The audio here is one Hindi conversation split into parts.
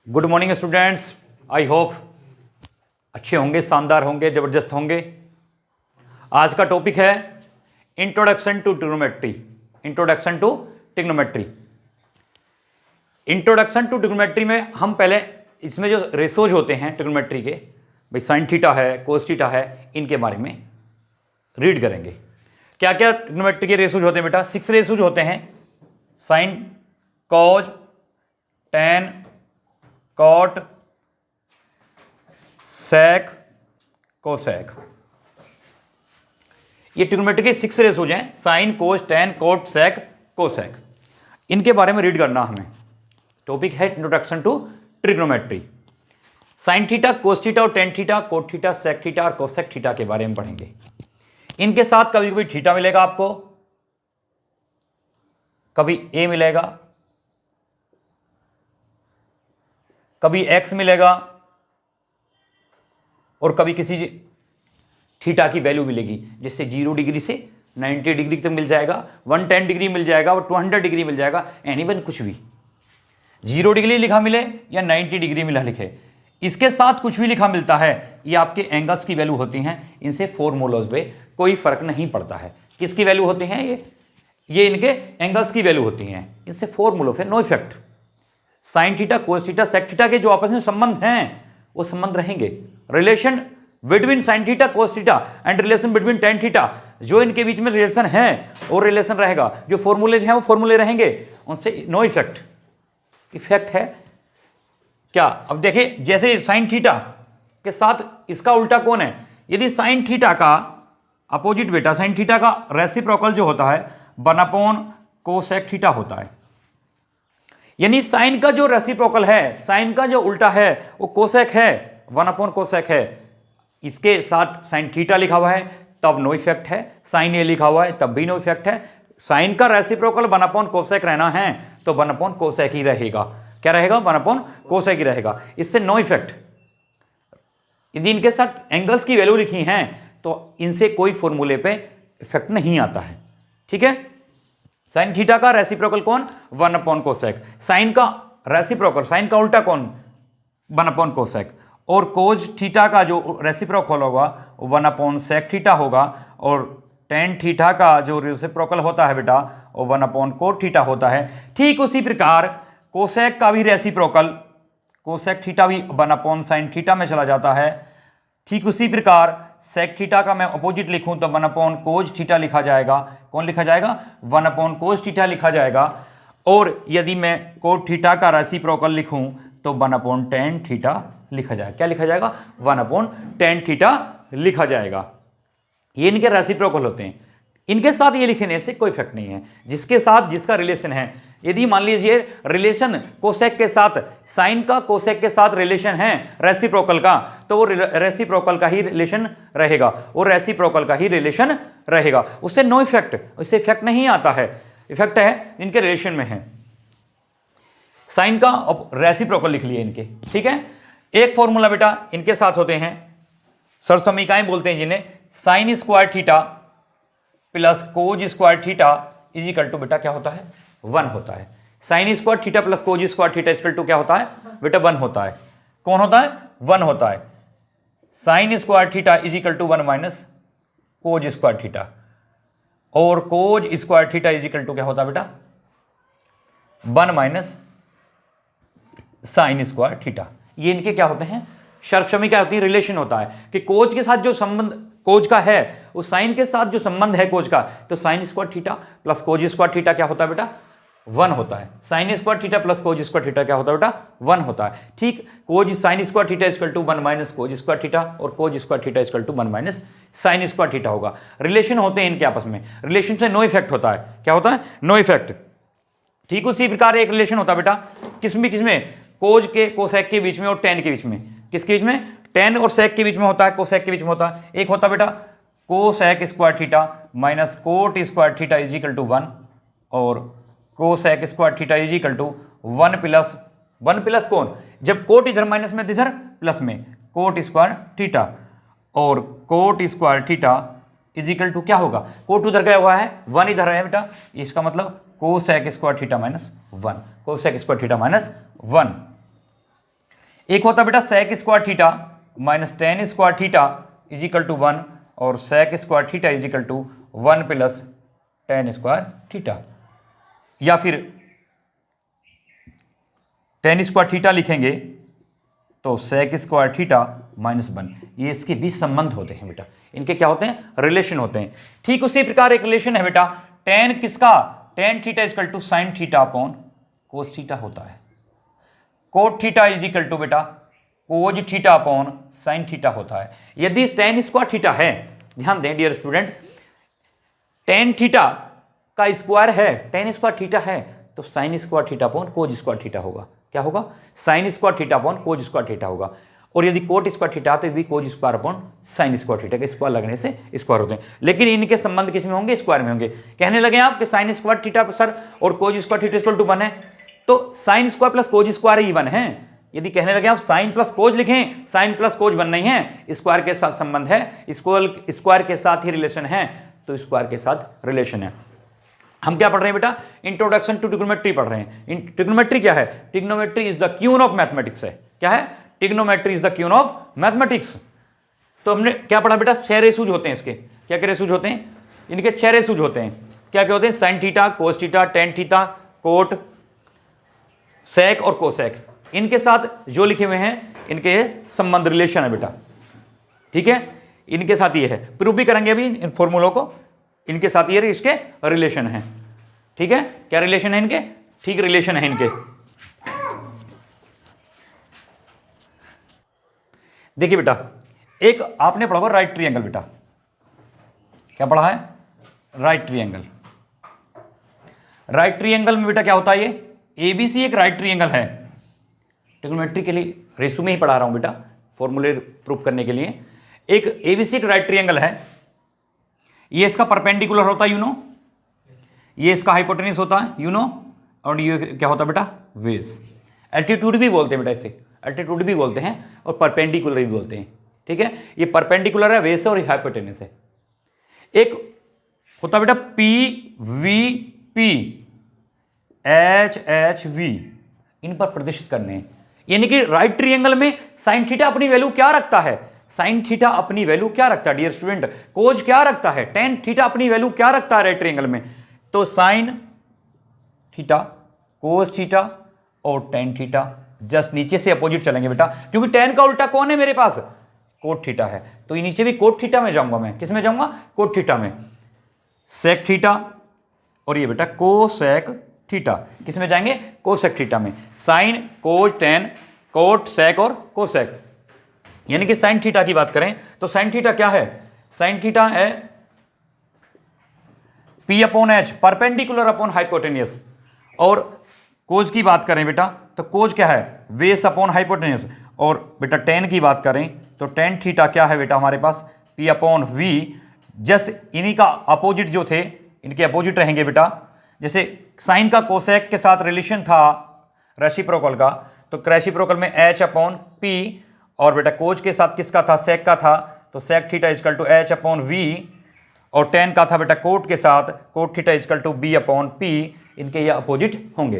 Good morning students. I hope अच्छे होंगे, शानदार होंगे, ज़बरदस्त होंगे। आज का टॉपिक है introduction to trigonometry. Introduction to trigonometry. Introduction to trigonometry में हम पहले इसमें जो रेशोज होते हैं ट्रिग्नोमेट्री के, भाई साइन थीटा है, कोस थीटा है, इनके बारे में रीड करेंगे। क्या क्या ट्रिग्नोमेट्री के रेशोज होते हैं बेटा? 6 रेशोज होते हैं। Sine, cos, tan, cot, sec, cosec. ये ट्रिग्नोमेट्री के 6 रेशोज हैं। Sine, cos, tan, cot, sec, cosec. इनके बारे में रीड करना हमें। टॉपिक है introduction to trigonometry. Sine theta, cos theta और tan theta, cot theta, sec theta और कोसेक थीटा के बारे में पढ़ेंगे। इनके साथ कभी कभी थीटा मिलेगा आपको, कभी ए मिलेगा, कभी एक्स मिलेगा और कभी किसी थीटा की वैल्यू मिलेगी, जैसे 0 डिग्री से 90 डिग्री तक मिल जाएगा, 110 डिग्री मिल जाएगा और 200 डिग्री मिल जाएगा। एनीवन कुछ भी 0 डिग्री लिखा मिले या 90 डिग्री मिला लिखे, इसके साथ कुछ भी लिखा मिलता है, ये आपके एंगल्स की वैल्यू होती हैं। इनसे फॉर्मूलाज पे कोई फर्क नहीं पड़ता है। किसकी वैल्यू होती हैं? ये इनके एंगल्स की वैल्यू होती हैं। इनसे फॉर्मूला पे no effect. Sine theta, cos theta, sec theta के जो आपस में संबंध हैं वो संबंध रहेंगे। Relation between sine theta, cos theta and relation between tan theta, जो इनके बीच में रिलेशन है वो रिलेशन रहेगा। जो फॉर्मूले हैं वो फॉर्मूले रहेंगे, उनसे नो इफेक्ट। इफेक्ट है क्या? अब देखिए, जैसे साइन थीटा के साथ इसका उल्टा कौन है? यदि साइन थीटा का अपोजिट बेटा, साइन थीटा का रेसिप्रोकल जो होता है 1/cos कोसेक थीटा होता है। यानी साइन का जो रेसिप्रोकल है, साइन का जो उल्टा है वो कोसेक है, 1/cos कोसेक है। इसके साथ साइन थीटा लिखा हुआ है तब नो इफेक्ट है, साइन ए लिखा हुआ है तब भी नो इफेक्ट है। साइन का रेसिप्रोकल 1/cos कोसेक रहना है तो 1/cos कोसेक ही रहेगा। क्या रहेगा? 1/cos कोसेक ही रहेगा। इससे नो इफेक्ट। यदि इनके साथ एंगल्स की वैल्यू लिखी हैं तो इनसे कोई फॉर्मूले पे इफेक्ट नहीं आता है। ठीक है। साइन थीटा का रेसिप्रोकल कौन? 1/cos cosec. साइन का रेसिप्रोकल, साइन का उल्टा कौन? 1/cos cosec. और कोज थीटा का जो रेसिप्रोकल होगा 1/cos सेक थीटा होगा। और टेन थीटा का जो रेसिप्रोकल होता है बेटा वो 1/cos कोट थीटा होता है। ठीक उसी प्रकार कोसेक का भी रेसिप्रोकल, कोसेक थीटा भी 1/cos साइन थीटा में चला जाता है। ठीक उसी प्रकार सेक थीटा का मैं अपोजिट लिखूं तो 1/cos कोज थीटा लिखा जाएगा। कौन लिखा जाएगा? 1/cos कोज थीटा लिखा जाएगा। और यदि मैं कोट थीटा का रेसिप्रोकल लिखूं तो 1/cos टेन थीटा लिखा जाएगा। क्या लिखा जाएगा? 1/cos टेन थीटा लिखा जाएगा। ये इनके रेसिप्रोकल होते हैं। इनके साथ ये लिखने से कोई इफेक्ट नहीं है। जिसके साथ जिसका रिलेशन है, यदि मान लीजिए रिलेशन कोसेक के साथ, साइन का कोसेक के साथ रिलेशन है रेसिप्रोकल का, तो वो रेसिप्रोकल का ही रिलेशन रहेगा, वो रेसिप्रोकल का ही रिलेशन रहेगा। उससे नो इफेक्ट, उससे इफेक्ट नहीं आता है। इफेक्ट है इनके रिलेशन में है। साइन का रेसिप्रोकल लिख लिए इनके। ठीक है। एक फॉर्मूला बेटा इनके साथ होते हैं, सरसमीकाएं बोलते हैं जिन्हें। Sine square theta plus cos square theta is equal to बेटा क्या होता है? 1 होता है। Sine square theta plus cos square theta equal to क्या होता है बेटा? 1 होता है। कौन होता है? 1 होता है। Sine square theta is equal to 1 minus cos square theta. और cos square theta is equal to क्या होता है बेटा? 1 माइनस साइन स्क्वायर थीटा। ये इनके क्या होते हैं? सर्वसमी क्या होती है? रिलेशन होता है कि कोज के साथ जो संबंध कोज का है उस साइन के साथ जो संबंध है कोज का, तो sine square theta plus cos square theta क्या होता है बेटा? 1 होता है। Sine square theta plus cos square theta क्या होता है बेटा? 1 होता है। ठीक, cos sine square theta equal to 1 minus cos square theta और cos square theta equal to 1 minus sine square theta होगा। रिलेशन होते हैं इनके आपस में। रिलेशन से नो इफेक्ट होता है। क्या होता है? No effect. ठीक उसी प्रकार एक रिलेशन होता है बेटा किसमें? कोज के कोसेक के बीच में और टेन के बीच में। किसके बीच में? टेन और सेक के बीच में होता है, कोसेक के बीच में होता है। एक होता बेटा cosec square theta minus cot square theta is equal to 1 और cosec square theta is equal to 1 plus कौन? जब कोट इधर माइनस में इधर प्लस में कोट स्क्वायर थीटा और cot square theta is equal to क्या होगा? कोट उधर गया हुआ है, 1 इधर है बेटा, इसका मतलब cosec square theta minus 1, cosec square theta minus 1। एक होता बेटा sec square theta minus tan square theta is equal to 1 और sec square theta is equal to 1 plus tan square theta, या फिर tan स्क्वायर थीटा लिखेंगे तो sec स्क्वायर थीटा माइनस 1। ये इसके बीच संबंध होते हैं बेटा, इनके क्या होते हैं, रिलेशन होते हैं। ठीक उसी प्रकार एक रिलेशन है बेटा tan किसका, tan theta equal to sine theta upon cos theta होता है। Cot theta is equal to बेटा cos theta upon sine theta होता है। यदि tan स्क्वायर थीटा है, ध्यान दें डियर स्टूडेंट्स, tan थीटा का स्क्वायर है, tan स्क्वायर थीटा है तो sine square theta upon cos square theta होगा। क्या होगा, sine square theta upon cos square theta होगा। और यदि कोट स्क्वायर थीटा तो भी cos square upon sine square theta के स्क्वायर लगने से स्क्वायर होते हैं। लेकिन इनके संबंध किस में होंगे, स्क्वायर में होंगे। कहने लगे आप कि साइन स्क्वायर थीटा सर और cos square theta equal to 1 है, तो sine square plus cos square ही 1 है। यदि कहने लगे आप साइन प्लस कोज लिखें, साइन प्लस कोज 1 नहीं है, स्क्वायर के साथ संबंध है, स्क्वायर के साथ ही रिलेशन है, तो स्क्वायर के साथ रिलेशन है। हम क्या पढ़ रहे हैं बेटा, इंट्रोडक्शन टू ट्रिग्नोमेट्री पढ़ रहे हैं। ट्रिग्नोमेट्री क्या है, trigonometry is the queen of mathematics है। क्या है, trigonometry is the queen of mathematics. तो हमने क्या पढ़ा बेटा, 6 रेशूज होते हैं इसके। क्या क्या रेशूज होते हैं, इनके 6 रेशूज होते हैं। क्या क्या होते हैं, sine theta, cos theta, tan theta, cot, sec और कोसेक। इनके साथ जो लिखे हुए हैं इनके संबंध रिलेशन है बेटा, ठीक है, इनके साथ ये है। प्रूव भी करेंगे अभी इन फॉर्मूलों को, इनके साथ ये इसके रिलेशन है। ठीक है, क्या रिलेशन है इनके, ठीक रिलेशन है इनके। देखिए बेटा, एक आपने पढ़ा होगा राइट ट्रायंगल बेटा। क्या पढ़ा है, राइट ट्रायंगल। राइट ट्रायंगल में बेटा क्या होता है, ये एबीसी एक राइट ट्रायंगल है। ट्रिग्नोमेट्री के लिए रेशू में ही पढ़ा रहा हूं बेटा, फॉर्मूले प्रूफ करने के लिए। एक एबीसी एक राइट ट्रायंगल है, ये इसका परपेंडिकुलर होता है यू नो, ये इसका हाइपोटेन्यूस होता है यू नो, और ये क्या होता है बेटा, बेस। एल्टीट्यूड भी बोलते हैं बेटा इसे, एल्टीट्यूड भी बोलते हैं और परपेंडिकुलर भी बोलते हैं। ठीक है, ये परपेंडिकुलर है, बेस है और हाइपोटेन्यूस है। एक होता बेटा P V P, H H V, इन पर प्रदर्शित करने हैं। यानी कि राइट ट्रायंगल में साइन थीटा अपनी वैल्यू क्या रखता है, साइन थीटा अपनी वैल्यू क्या रखता है डियर स्टूडेंट, कोज क्या रखता है, टेन थीटा अपनी वैल्यू क्या रखता है राइट ट्रायंगल में, तो साइन थीटा, कोस थीटा और टेन थीटा। जस्ट नीचे से अपोजिट चलेंगे बेटा, क्योंकि टेन का उल्टा कौन है मेरे पास, कोट थीटा है, तो ये नीचे भी कोट थीटा में जाऊंगा मैं। किस में जाऊंगा, कोट थीटा में। सेक थीटा और ये बेटा कोसेक थीटा, किस में जाएंगे, कोसेक थीटा में। साइन, कोज, टेन, कोट, सेक और कोसेक। यानी कि साइन थीटा की बात करें तो साइन थीटा क्या है, साइन थीटा है P upon H, perpendicular upon hypotenuse. और कोज की बात करें बेटा तो कोज क्या है, बेस अपॉन हाइपोटेन्यूस। और बेटा टेन की बात करें तो टेन थीटा क्या है बेटा हमारे पास, पी अपॉन वी। जस्ट इन्हीं का अपोजिट जो थे, इनके अपोजिट रहेंगे बेटा। जैसे साइन का कोसेक के साथ रिलेशन था रेसिप्रोकल का, तो रेसिप्रोकल में एच अपॉन पी, और बेटा कोज के साथ किसका था, सेक का था, तो sec theta is equal to H upon V. और टेन का था बेटा कोट के साथ, cot theta is equal to B upon P. इनके ये अपोजिट होंगे।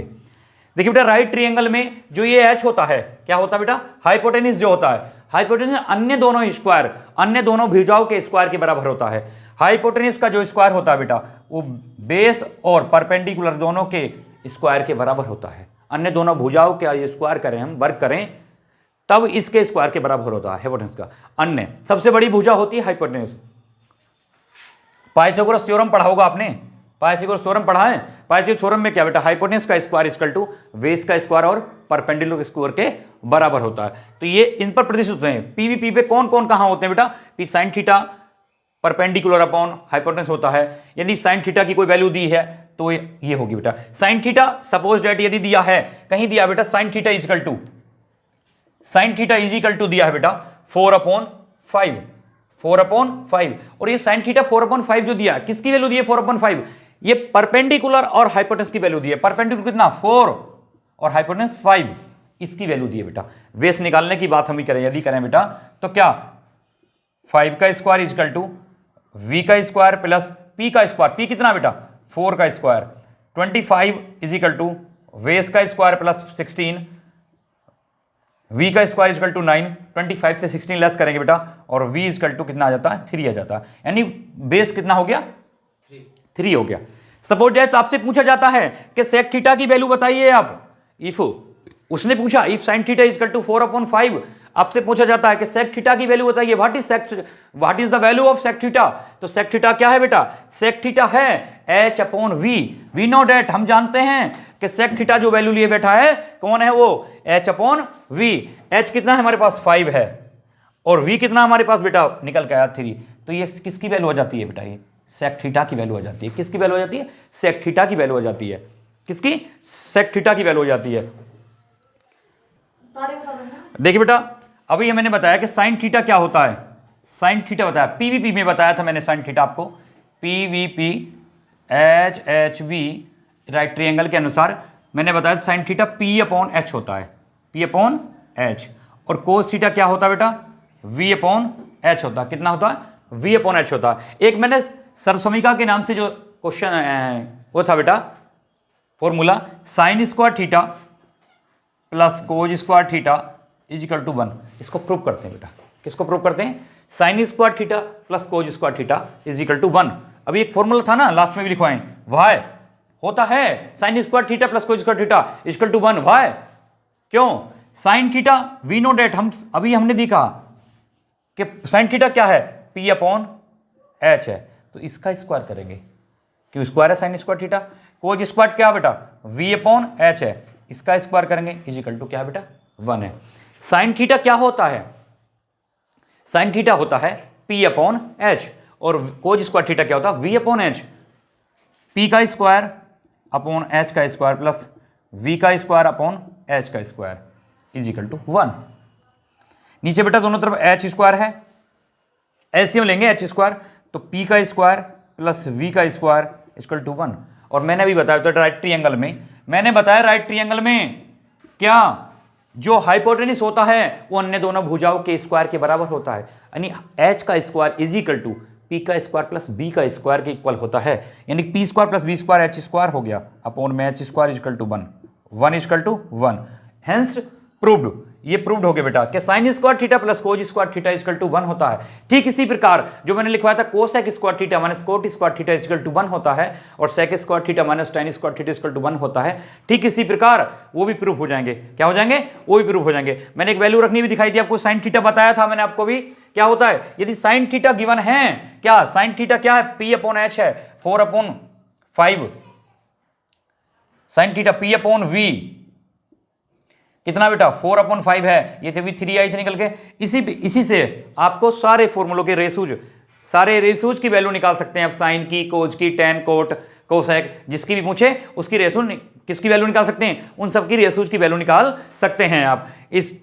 देखिए बेटा राइट ट्रायंगल में जो ये एच होता है, क्या होता है बेटा, हाइपोटेन्यूस जो होता है। हाइपोटेन्यूस अन्य दोनों स्क्वायर, अन्य दोनों भुजाओं के स्क्वायर के बराबर होता है। हाइपोटेन्यूस का जो स्क्वायर होता है बेटा, वो बेस और परपेंडिकुलर दोनों के स्क्वायर के बराबर होता है। अन्य दोनों भुजाओं के स्क्वायर करें, हम वर्क करें, तब इसके स्क्वायर के बराबर होता है हाइपोटेन्यूस का। अन्य सबसे बड़ी भुजा होती है हाइपोटेन्यूस। पाइथागोरस थ्योरम पढ़ा होगा आपने, पाइथागोरस थ्योरम पढ़ा है। पाइथागोरस थ्योरम में क्या बेटा, हाइपोटेन्यूस का स्क्वायर इक्वल टू बेस का स्क्वायर और परपेंडिकुलर स्क्वायर के बराबर होता है। तो ये इन पर प्रदर्शित होते हैं। पी वी पी पे कौन कौन कहां होते हैं बेटा, P sine theta perpendicular upon hypotenuse होता है। यदि साइन थीटा की कोई वैल्यू दी है तो ये होगी बेटा साइन थीटा। सपोज डेट यदि दिया है, कहीं दिया बेटा sine theta equal to, sine theta is equal to दिया है बेटा 4/5, 4/5। और ये साइन थीटा 4/5 जो दिया, किसकी वैल्यू दी है 4/5, ये परपेंडिकुलर और हाइपोटेन्यूस की वैल्यू दी है। परपेंडिकुलर कितना 4 और हाइपोटेन्यूस 5, इसकी वैल्यू दी है बेटा। बेस निकालने की बात हम ही करें, यदि करें बेटा तो क्या 5 का स्क्वायर इक्वल टू v का स्क्वायर प्लस p का स्क्वायर, p कितना बेटा 4 का square, 25 is equal to base का स्क्वायर प्लस 16 v का स्क्वायर इजकल टू 9, 25 से 16 लेस करेंगे बेटा, और v इजकल टू कितना आ जाता है, 3 आ जाता है, यानी बेस कितना हो गया, 3 हो गया। सपोज दैट आपसे पूछा जाता है कि सेक थीटा की वैल्यू बताइए आप, इफ उसने पूछा if sine theta is equal to 4/5, आपसे पूछा जाता है कि सेक थीटा की वैल्यू बताइए, what is the value of sec theta. तो सेक थीटा क्या है बेटा, सेक थीटा है h/v। वी नो डेट, हम जानते हैं कि सेक थीटा जो वैल्यू लिए बैठा है कौन है वो, h/v। h कितना है हमारे पास 5 है, और v कितना हमारे पास बेटा निकल के आया 3। तो ये किसकी वैल्यू आ जाती है बेटा, ये सेक थीटा की वैल्यू आ जाती है। किसकी वैल्यू आ जाती है, सेक थीटा की वैल्यू आ जाती है। किसकी, सेक थीटा की वैल्यू आ जाती है। देखिए बेटा, अभी मैंने बताया कि साइन थीटा क्या होता है, साइन थीटा बताया, पीवीपी में बताया था मैंने साइन थीटा आपको, पीवीपी HHV राइट ट्रायंगल के अनुसार मैंने बताया साइन थीटा P/H होता है, P/H। और कोस थीटा क्या होता है बेटा, V/H होता है। कितना होता है, V/H होता है। एक मैंने सर्वसमीका के नाम से जो क्वेश्चन वो था बेटा formula, sine square theta plus cos square theta is equal to 1। इसको प्रूव करते हैं बेटा, किसको प्रूव करते हैं, sine square theta plus cos square theta is equal to 1। अभी एक फॉर्मूला था ना, लास्ट में भी लिखवाएं, वाई होता है sine square theta plus cos square theta is equal to 1। Why, क्यों, sine theta we know that, हम अभी हमने देखा कि साइन थीटा क्या है, P/H है, तो इसका स्क्वायर करेंगे, क्यों स्क्वायर है sine square theta. Cos square क्या बेटा, V/H है, इसका स्क्वायर करेंगे इज इक्वल टू क्या है बेटा, 1 है। साइन थीटा क्या होता है, साइन थीटा होता है P/H, और कोज स्क्वायर थीटा क्या होता है, V/H। P का स्क्वायर अपॉन H का स्क्वायर प्लस V का स्क्वायर अपॉन H का स्क्वायर इज इक्वल टू 1। नीचे बेटा दोनों तरफ H स्क्वायर है, एलसीएम लेंगे H स्क्वायर, तो P का स्क्वायर प्लस V का स्क्वायर इक्वल टू 1। और मैंने अभी बताया तो राइट ट्रायंगल में, मैंने बताया राइट ट्रायंगल में क्या, जो हाइपोटेनस होता है वो अन्य दोनों भुजाओं के स्क्वायर के बराबर होता है, यानी H का square is equal to P का स्क्वायर प्लस B का स्क्वायर के इक्वल होता है, यानी P square plus B square H square हो गया अपॉन में H square is equal to 1, 1 is equal to 1। Hence proved, ये प्रूव्ड हो गया बेटा कि sine square theta plus cos square theta is equal to 1 होता है। ठीक इसी प्रकार जो मैंने लिखवाया था cosec square theta minus cot square theta is equal to 1 होता है, और sec square theta minus tan square theta is equal to 1 होता है। ठीक इसी प्रकार वो भी प्रूफ हो जाएंगे, क्या हो जाएंगे, वो भी प्रूफ हो जाएंगे। मैंने एक वैल्यू रखनी भी दिखाई थी आपको, साइन थीटा बताया था मैंने आपको भी, क्या होता है यदि साइन थीटा गिवन है, क्या साइन थीटा क्या है, P/H है 4/5, साइन थीटा P/V कितना बेटा 4/5 है, ये थे भी 3 आई थे निकल के। इसी से आपको सारे फॉर्मूलों के रेसूज, सारे रेसूज की वैल्यू निकाल सकते हैं आप, साइन की, कोज की, टेन, कोट, कोसेक, जिसकी भी पूछे उसकी रेसूज किसकी वैल्यू निकाल सकते हैं, उन सब की रेसूज की वैल्यू निकाल सकते हैं आप। इस